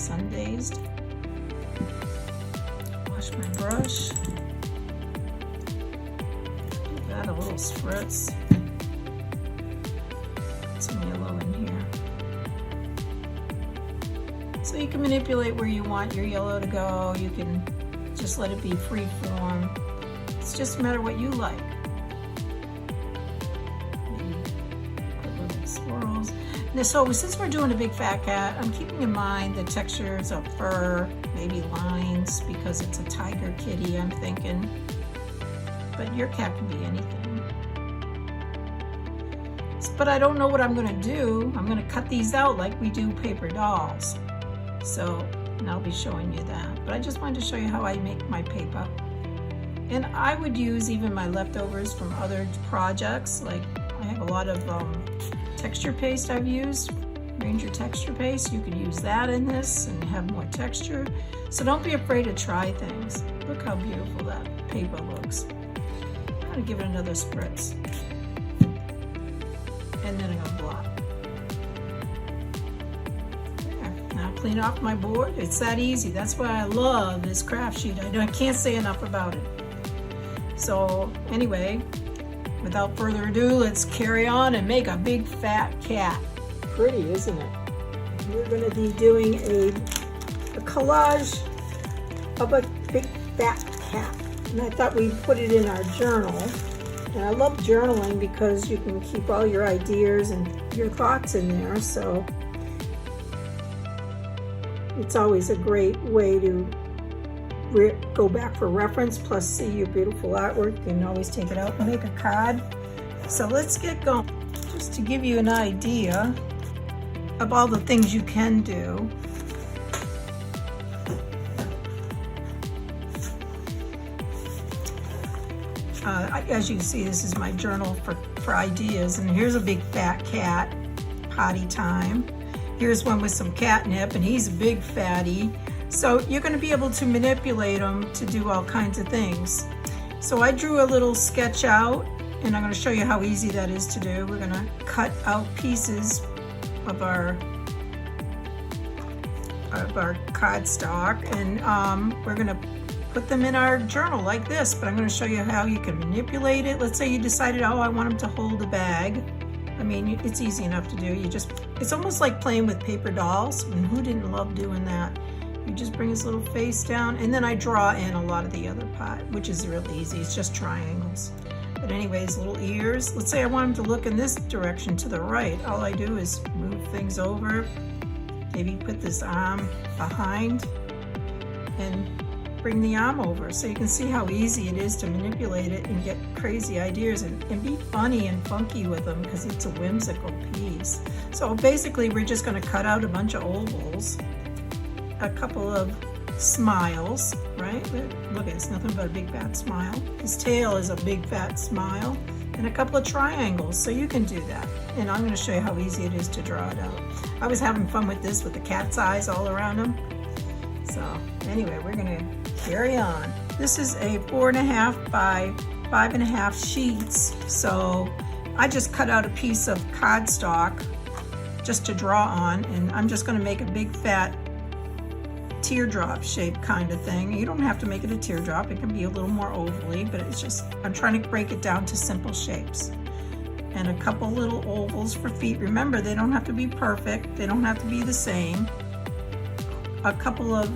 sun-dazed. Wash my brush. Give that a little spritz. Some yellow in here. So you can manipulate where you want your yellow to go. You can just let it be free form. It's just a matter of what you like. Maybe put little swirls. Now, so since we're doing a big fat cat, I'm keeping in mind the textures of fur, maybe lines, because it's a tiger kitty, I'm thinking. But your cat can be anything. But I don't know what I'm gonna do. I'm gonna cut these out like we do paper dolls. So, and I'll be showing you that. But I just wanted to show you how I make my paper. And I would use even my leftovers from other projects. Like I have a lot of texture paste I've used, Ranger texture paste. You can use that in this and have more texture. So don't be afraid to try things. Look how beautiful that paper looks. I'm gonna give it another spritz. And then I'm gonna blot. There, now clean off my board. It's that easy. That's why I love this craft sheet. I can't say enough about it. So anyway, without further ado, let's carry on and make a big fat cat. Pretty, isn't it? We're gonna be doing a collage of a big fat cat. And I thought we'd put it in our journal. And I love journaling because you can keep all your ideas and your thoughts in there. So it's always a great way to go back for reference, plus see your beautiful artwork. You can always take it out and make a card. So let's get going. Just to give you an idea of all the things you can do. As you can see, this is my journal for ideas. And here's a big fat cat, potty time. Here's one with some catnip, and he's a big fatty. So you're going to be able to manipulate them to do all kinds of things. So I drew a little sketch out, and I'm going to show you how easy that is to do. We're going to cut out pieces of our cardstock, and we're going to put them in our journal like this. But I'm going to show you how you can manipulate it. Let's say you decided, oh, I want them to hold a bag. I mean, it's easy enough to do. It's almost like playing with paper dolls, and who didn't love doing that? You just bring his little face down, and then I draw in a lot of the other part, which is real easy. It's just triangles. But anyways, little ears. Let's say I want him to look in this direction to the right. All I do is move things over, maybe put this arm behind, and bring the arm over. So you can see how easy it is to manipulate it and get crazy ideas and be funny and funky with them, because it's a whimsical piece. So basically, we're just going to cut out a bunch of ovals, a couple of smiles, right? Look, it's nothing but a big fat smile. His tail is a big fat smile, and a couple of triangles. So you can do that. And I'm going to show you how easy it is to draw it out. I was having fun with this with the cat's eyes all around him. So anyway, we're going to carry on. This is a 4.5 by 5.5 sheets. So I just cut out a piece of cardstock just to draw on, and I'm just going to make a big fat teardrop shape kind of thing. You don't have to make it a teardrop. It can be a little more ovally, but it's just, I'm trying to break it down to simple shapes. And a couple little ovals for feet. Remember, they don't have to be perfect. They don't have to be the same. A couple of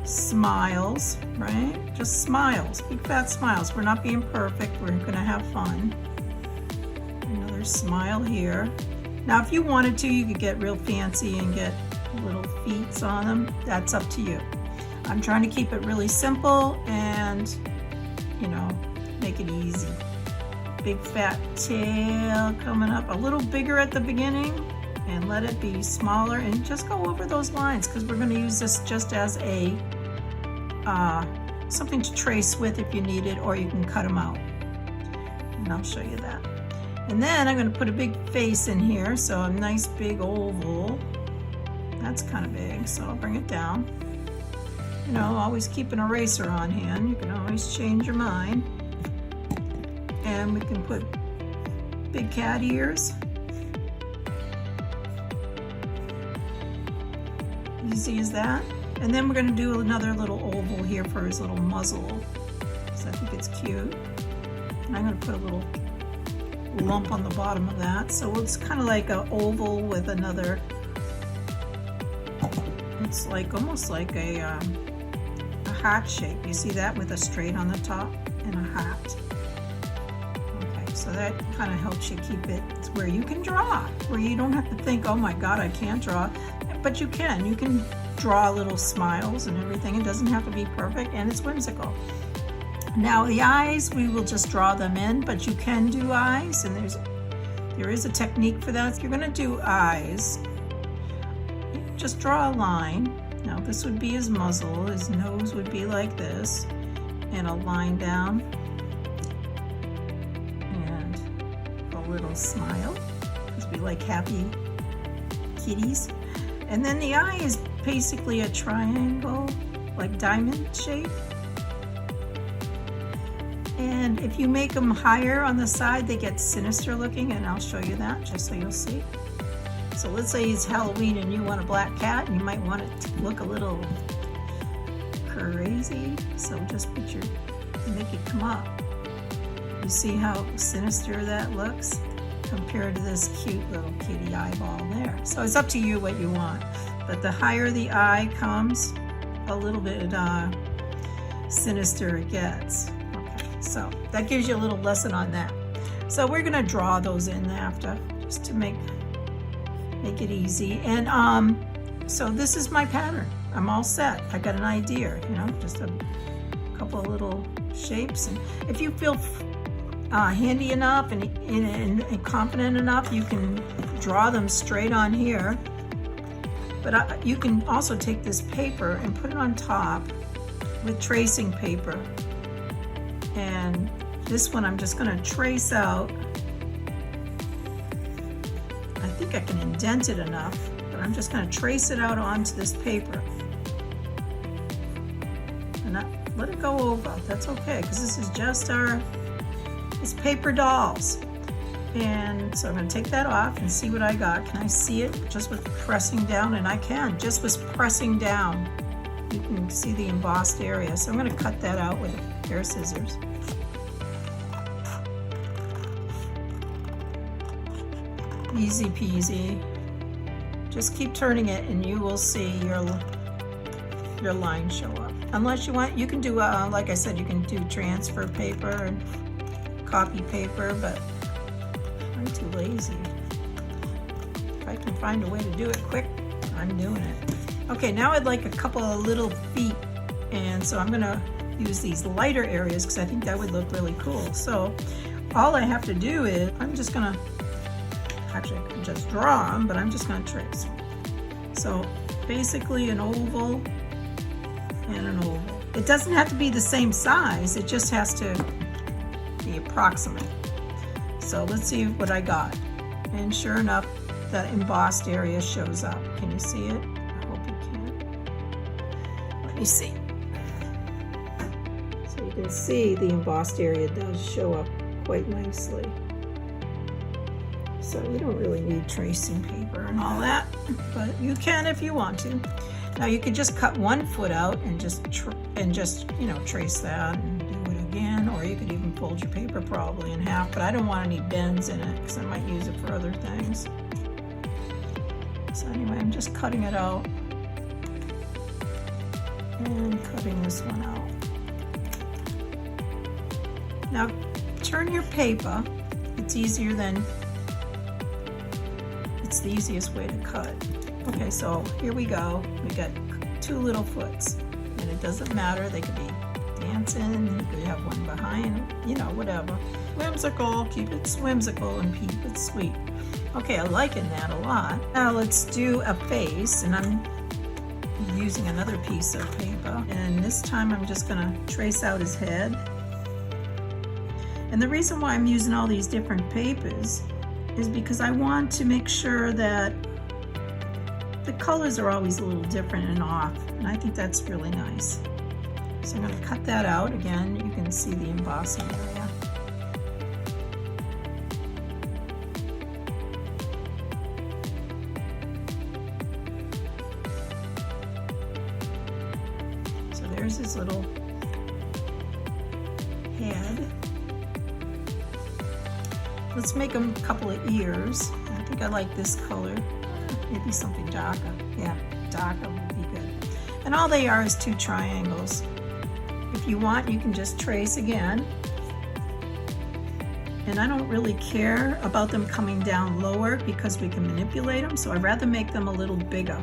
smiles, right? Just smiles, big fat smiles. We're not being perfect. We're gonna have fun. Another smile here. Now, if you wanted to, you could get real fancy and get little feet on them. That's up to you. I'm trying to keep it really simple and, you know, make it easy. Big fat tail coming up, a little bigger at the beginning, and let it be smaller, and just go over those lines, because we're going to use this just as a something to trace with if you need it, or you can cut them out, and I'll show you that. And then I'm going to put a big face in here, so a nice big oval. That's kind of big, so I'll bring it down. You know, always keep an eraser on hand. You can always change your mind. And we can put big cat ears. Easy as that. And then we're going to do another little oval here for his little muzzle. So I think it's cute. And I'm going to put a little lump on the bottom of that. So it's kind of like an oval with another, it's like almost like a hat shape. You see that with a straight on the top and a hat. Okay, so that kind of helps you keep it where you can draw, where you don't have to think, oh my God, I can't draw. But you can. You can draw little smiles and everything. It doesn't have to be perfect, and it's whimsical. Now the eyes, we will just draw them in, but you can do eyes, and there is a technique for that. If you're going to do eyes, just draw a line. Now this would be his muzzle. His nose would be like this, and a line down, and a little smile, because we like happy kitties. And then the eye is basically a triangle, like diamond shape. And if you make them higher on the side, they get sinister looking, and I'll show you that just so you'll see. So let's say it's Halloween and you want a black cat, and you might want it to look a little crazy. So just make it come up. You see how sinister that looks compared to this cute little kitty eyeball there. So it's up to you what you want. But the higher the eye comes, a little bit sinister it gets. Okay, so that gives you a little lesson on that. So we're gonna draw those in after, just to make it easy. And so this is my pattern. I'm all set. I got an idea, you know, just a couple of little shapes. And if you feel handy enough and confident enough, you can draw them straight on here. But you can also take this paper and put it on top with tracing paper. And this one I'm just going to trace out. I think I can indent it enough, but I'm just going to trace it out onto this paper. And let it go over. That's okay, because this is just it's paper dolls. And so I'm going to take that off and see what I got. Can I see it just with pressing down? And I can, just with pressing down. You can see the embossed area. So I'm going to cut that out with a pair of scissors. Easy peasy. Just keep turning it and you will see your line show up. Unless you want, you can do, like I said, you can do transfer paper and copy paper, but I'm too lazy. If I can find a way to do it quick, I'm doing it. Okay, now I'd like a couple of little feet, and so I'm gonna use these lighter areas because I think that would look really cool. So all I have to do is, I'm just gonna, actually I can just draw them, but I'm just gonna trace. So basically an oval and an oval. It doesn't have to be the same size, it just has to be approximate. So let's see what I got. And sure enough, that embossed area shows up. Can you see it? I hope you can. Let me see. So you can see the embossed area does show up quite nicely. So we don't really need tracing paper and all that, but you can if you want to. Now you could just cut one foot out and just you know, trace that and do it again, or you could even fold your paper probably in half, but I don't want any bends in it because I might use it for other things. So anyway, I'm just cutting it out and cutting this one out. Now turn your paper. It's easier than, it's the easiest way to cut. Okay, so here we go. We got two little foots, and it doesn't matter. They could be dancing, you could have one behind, you know, whatever. Whimsical, keep it whimsical and keep it sweet. Okay, I'm liking that a lot. Now let's do a face, and I'm using another piece of paper, and this time I'm just gonna trace out his head. And the reason why I'm using all these different papers is because I want to make sure that the colors are always a little different and off, and I think that's really nice. So I'm going to cut that out. Again, you can see the embossing area. there's his little head. Let's make him a couple of ears. I think I like this color. Maybe something darker. Yeah, darker would be good. And all they are is 2 triangles. If you want, you can just trace again. And I don't really care about them coming down lower because we can manipulate them, so I'd rather make them a little bigger.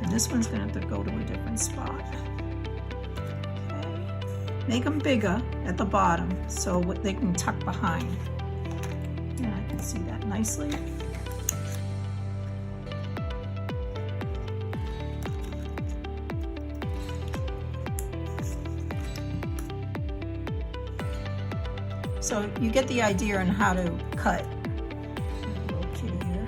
And this one's gonna have to go to a different spot. Okay. Make them bigger at the bottom so they can tuck behind. And I can see that nicely. So you get the idea on how to cut. Little kitty here.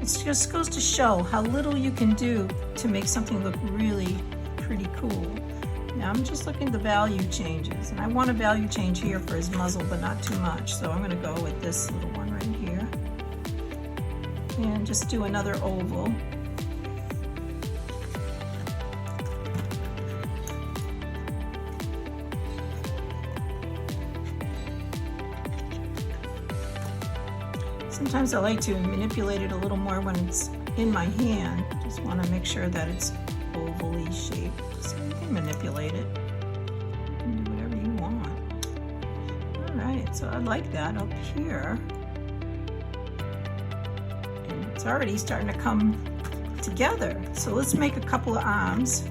It just goes to show how little you can do to make something look really pretty cool. Now I'm just looking at the value changes, and I want a value change here for his muzzle, but not too much. So I'm going to go with this little one right here, and just do another oval. Sometimes I like to manipulate it a little more when it's in my hand. Just want to make sure that it's ovally shaped. So you can manipulate it. You can do whatever you want. All right, so I like that up here. And it's already starting to come together. So let's make a couple of arms.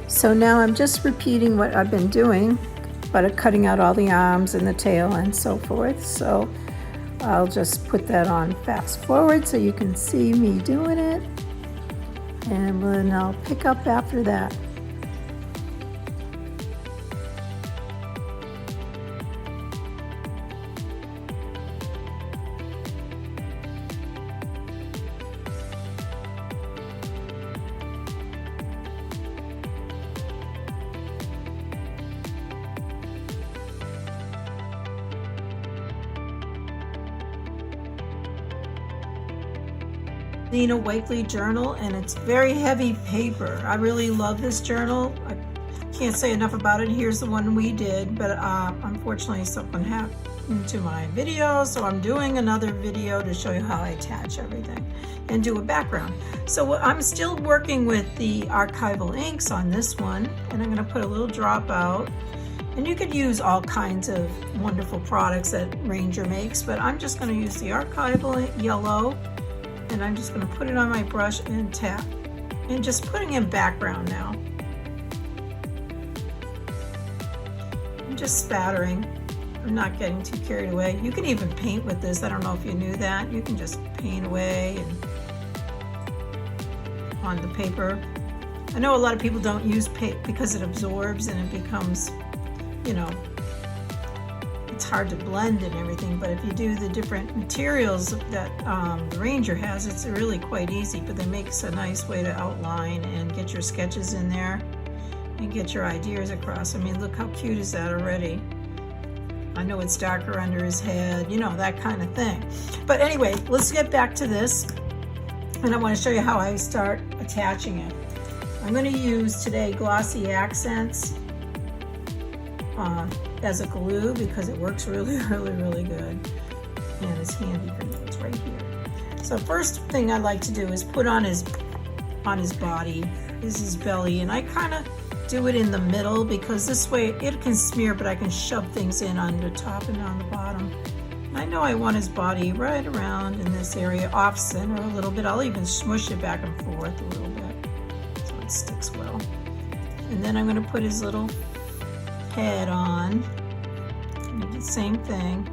So now I'm just repeating what I've been doing, but cutting out all the arms and the tail and so forth. So I'll just put that on fast forward so you can see me doing it, and then I'll pick up after that. Nina Wakely journal, and it's very heavy paper. I really love this journal. I can't say enough about it. Here's the one we did, but unfortunately something happened to my video, so I'm doing another video to show you how I attach everything and do a background. So I'm still working with the archival inks on this one, and I'm going to put a little drop out. And you could use all kinds of wonderful products that Ranger makes, but I'm just going to use the archival yellow. And I'm just going to put it on my brush and tap. And just putting in background now. I'm just spattering. I'm not getting too carried away. You can even paint with this. I don't know if you knew that. You can just paint away and on the paper. I know a lot of people don't use paint because it absorbs and it becomes, you know, it's hard to blend and everything, but if you do the different materials that the Ranger has, it's really quite easy, but it makes a nice way to outline and get your sketches in there and get your ideas across. I mean, look how cute is that already. I know it's darker under his head, you know, that kind of thing. But anyway, let's get back to this, and I want to show you how I start attaching it. I'm going to use today Glossy Accents as a glue because it works really good, and it's handy for me. It's right here. So first thing I like to do is put on his body is his belly, and I kind of do it in the middle because this way it can smear, but I can shove things in on the top and on the bottom. I know I want his body right around in this area, off center a little bit. I'll even smush it back and forth a little bit so it sticks well. And then I'm going to put his little head on. And do the same thing.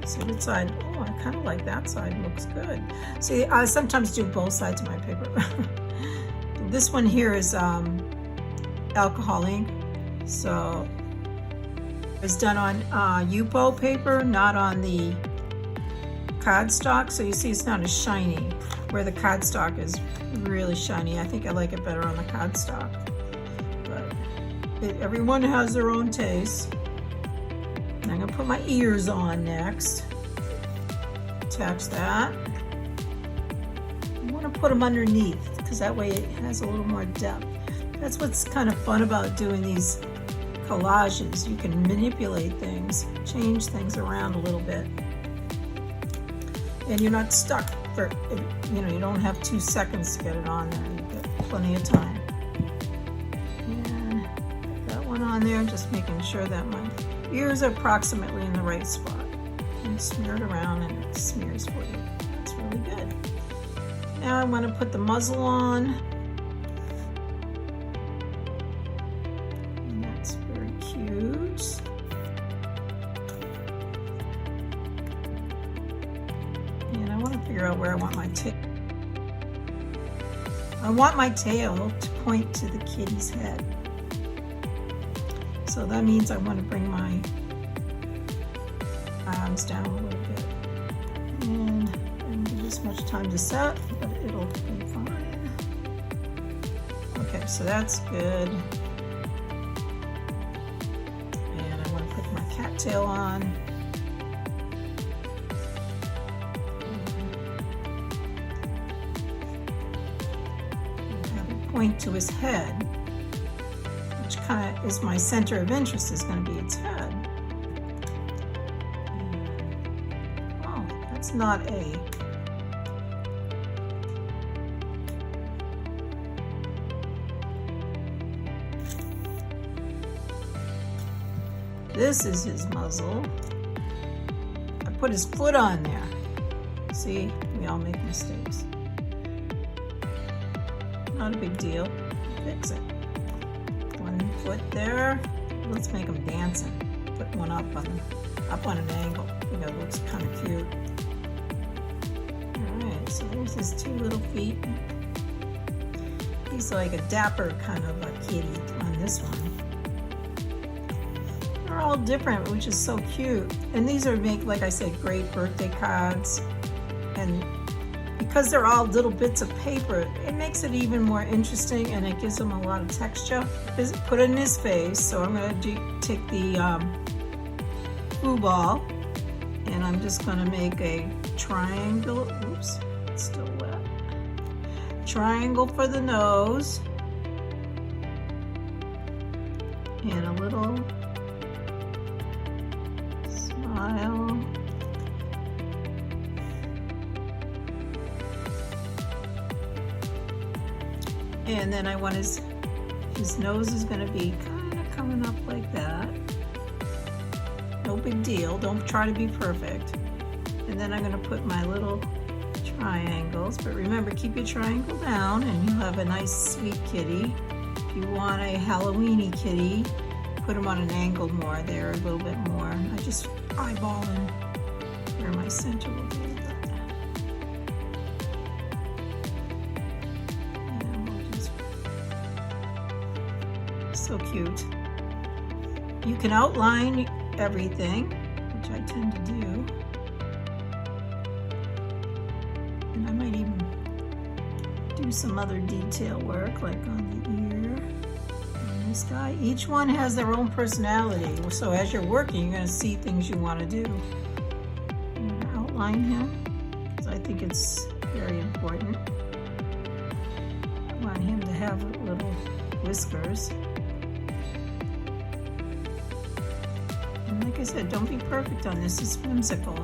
See what side? Oh, I kind of like that side. Looks good. See, I sometimes do both sides of my paper. This one here is alcohol ink, so it's done on Yupo paper, not on the cardstock. So you see, it's not as shiny. Where the cardstock is really shiny. I think I like it better on the cardstock. Everyone has their own taste. And I'm going to put my ears on next. Attach that. I want to put them underneath because that way it has a little more depth. That's what's kind of fun about doing these collages. You can manipulate things, change things around a little bit. And you're not stuck for, you know, you don't have 2 seconds to get it on there. You've got plenty of time. And put that one on there, just making sure that my ears are approximately in the right spot. And smear it around and it smears for you. That's really good. Now I'm going to put the muzzle on. And that's very cute. And I want to figure out where I want my tail. I want my tail to point to the kitty's head. So that means I want to bring my arms down a little bit. And I don't give this much time to set, but it'll be fine. Okay, so that's good. And I want to put my cattail on. And have it point to his head, which kind of is my center of interest, is going to be its head. It's not A. This is his muzzle. I put his foot on there. See, we all make mistakes. Not a big deal. Fix it. One foot there. Let's make him dancing. Put one up on an angle. I think it looks kind of cute. So there's his 2 little feet. He's like a dapper kind of a kitty on this one. They're all different, which is so cute. And these are like I said, great birthday cards. And because they're all little bits of paper, it makes it even more interesting, and it gives them a lot of texture. Put it in his face. So I'm going to take the glue ball, and I'm just going to make a triangle. Oops. Still wet. Triangle for the nose, and a little smile. And then I want his nose is going to be kind of coming up like that. No big deal. Don't try to be perfect. And then I'm going to put my little triangles, but remember, keep your triangle down and you'll have a nice sweet kitty. If you want a Halloweeny kitty, put them on an angle more there, a little bit more. I just eyeballing where my center will be. And we'll just, so cute. You can outline everything, which I tend to do. And I might even do some other detail work, like on the ear on this guy. Each one has their own personality, so as you're working, you're going to see things you want to do. I'm going to outline him, because I think it's very important. I want him to have little whiskers. And like I said, don't be perfect on this. It's whimsical.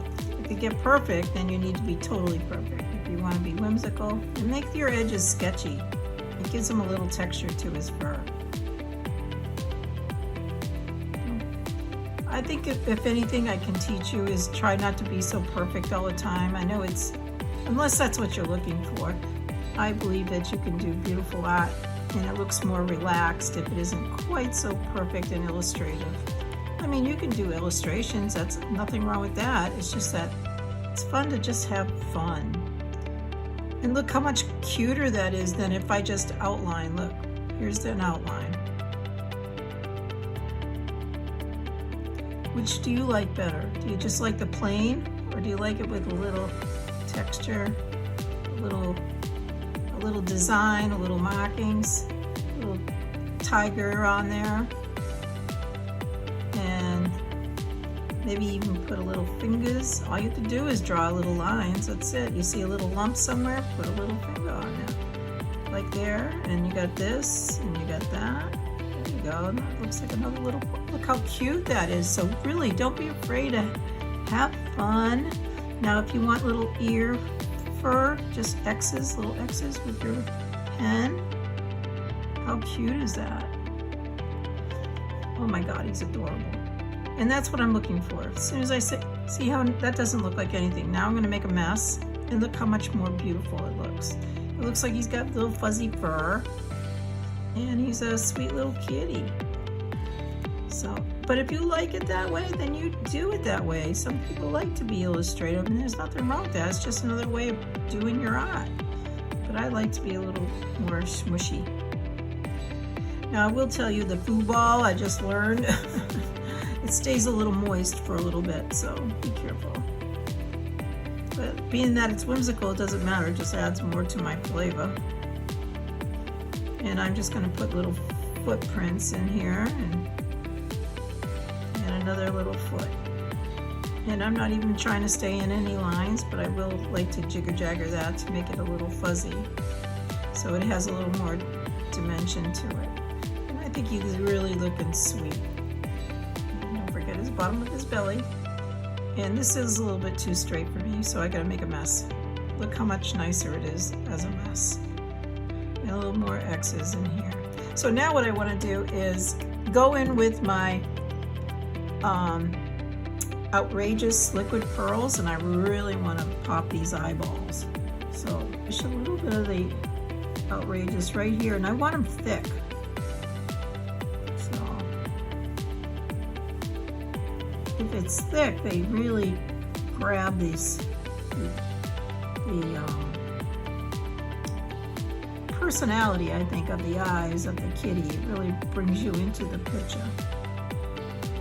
If you get perfect, then you need to be totally perfect. If you want to be whimsical, and make your edges sketchy. It gives him a little texture to his fur. I think if anything I can teach you is try not to be so perfect all the time. I know it's, unless that's what you're looking for, I believe that you can do beautiful art and it looks more relaxed if it isn't quite so perfect and illustrative. I mean, you can do illustrations, that's nothing wrong with that. It's just that it's fun to just have fun. And look how much cuter that is than if I just outline. Look, here's an outline. Which do you like better? Do you just like the plain, or do you like it with a little texture, a little design, a little markings, a little tiger on there, and maybe even put a little fingers? All you have to do is draw little lines. That's it. You see a little lump somewhere, put a little finger on there. like there, and you got this, and you got that. There you go. That looks like another little, look how cute that is. So really, don't be afraid to have fun. Now, if you want little ear fur, just X's, little X's with your pen. How cute is that? Oh my God, he's adorable. And that's what I'm looking for. As soon as I see how that doesn't look like anything. Now I'm gonna make a mess, and look how much more beautiful it looks. It looks like he's got little fuzzy fur, and he's a sweet little kitty. So, but if you like it that way, then you do it that way. Some people like to be illustrative, and there's nothing wrong with that. It's just another way of doing your art. But I like to be a little more smushy. Now I will tell you, the foo ball I just learned, it stays a little moist for a little bit, so be careful. But being that it's whimsical, it doesn't matter, it just adds more to my flavor. And I'm just gonna put little footprints in here, and another little foot. And I'm not even trying to stay in any lines, but I will like to jigger-jagger that to make it a little fuzzy, so it has a little more dimension to it. And I think he's really looking sweet. And don't forget his bottom of his belly. And this is a little bit too straight for me, so I gotta make a mess. Look how much nicer it is as a mess. And a little more X's in here. So now what I want to do is go in with my outrageous liquid pearls, and I really want to pop these eyeballs. So just a little bit of the outrageous right here, and I want them thick. So if it's thick, they really grab these the personality, I think, of the eyes of the kitty. It really brings you into the picture.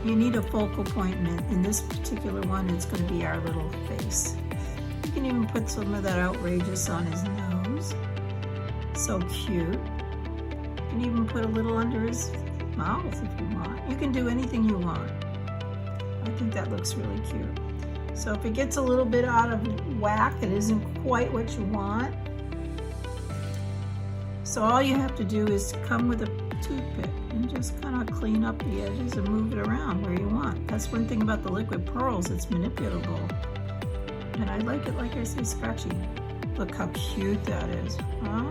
You need a focal point, in this particular one, it's going to be our little face. You can even put some of that outrageous on his nose. So cute. You can even put a little under his mouth if you want. You can do anything you want. I think that looks really cute. So if it gets a little bit out of whack, it isn't quite what you want. So all you have to do is come with a toothpick and just kind of clean up the edges and move it around where you want. That's one thing about the liquid pearls, it's manipulable. And I like it, like I say, scratchy. Look how cute that is, huh?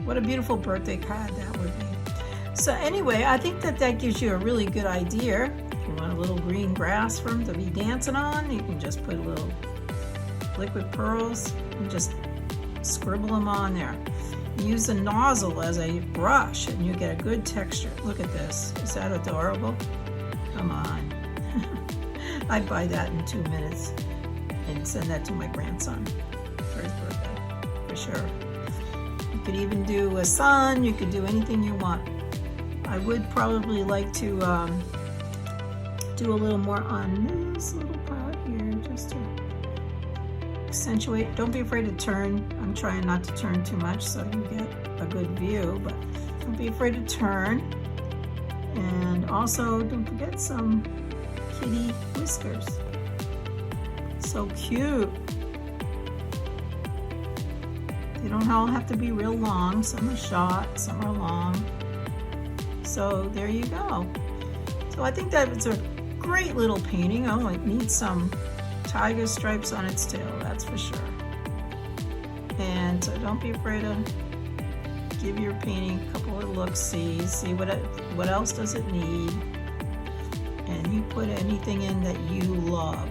What a beautiful birthday card that would be. So anyway, I think that gives you a really good idea. If you want a little green grass for him to be dancing on, you can just put a little liquid pearls and just scribble them on there. Use a nozzle as a brush and you get a good texture. Look at this. Is that adorable? Come on. I'd buy that in 2 minutes and send that to my grandson for his birthday, for sure. You could even do a sun. You could do anything you want. I would probably like to do a little more on this little part here, just to accentuate. Don't be afraid to turn. I'm trying not to turn too much so you get a good view, but don't be afraid to turn. And also don't forget some kitty whiskers. So cute. They don't all have to be real long. Some are short, some are long. So there you go. So I think that it's a great little painting. Oh, it needs some tiger stripes on its tail, that's for sure. And so don't be afraid to give your painting a couple of look-sees, see what else does it need, and you put anything in that you love.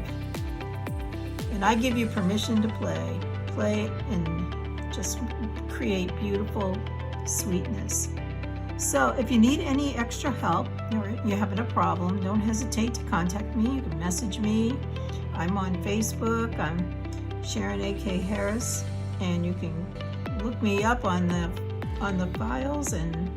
And I give you permission to play and just create beautiful sweetness. So if you need any extra help or you're having a problem, don't hesitate to contact me. You can message me. I'm on Facebook. I'm Sharen A.K. Harris, and you can look me up on the files, and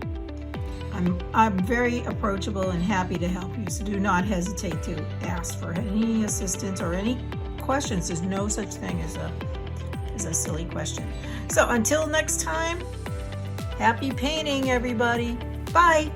I'm very approachable and happy to help you. So do not hesitate to ask for any assistance or any questions. There's no such thing as a silly question. So until next time, happy painting, everybody. Bye.